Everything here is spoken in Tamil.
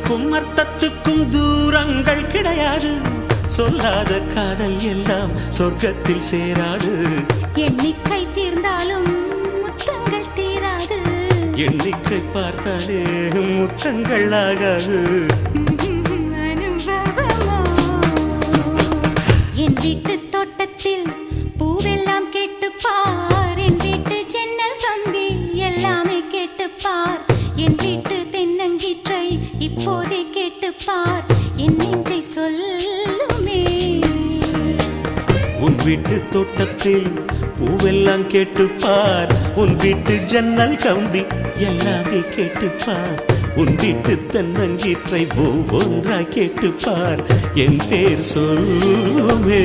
சொல்லுக்கும் அர்த்தத்துக்கும் தூரங்கள் கிடையாது. சொல்லாத காதல் எல்லாம் சொர்க்கத்தில் சேராது. எண்ணிக்கை தீர்ந்தாலும் முத்தங்கள் தீராது. எண்ணிக்கை பார்த்தாலே முத்தங்கள் ஆகாது. என் வீட்டு தோட்டத்தில் பூவெல்லாம் கேட்டுப்பார். என் வீட்டு ஜன்னல் கம்பி எல்லாமே கேட்டுப்பார். என் வீட்டு தென்னங்கீற்றை இப்போதே கேட்டுப்பார். என் நெஞ்சை சொல்லுமே. உன் வீட்டு தோட்டத்தில் பூவெல்லாம் கேட்டுப்பார். உன் வீட்டு ஜன்னல் கம்பி எல்லாமே கேட்டுப்பார். உன் வீட்டு தென்னங்கீற்றை ஒவ்வொன்றா கேட்டுப்பார். என் பேர் சொல்லுமே.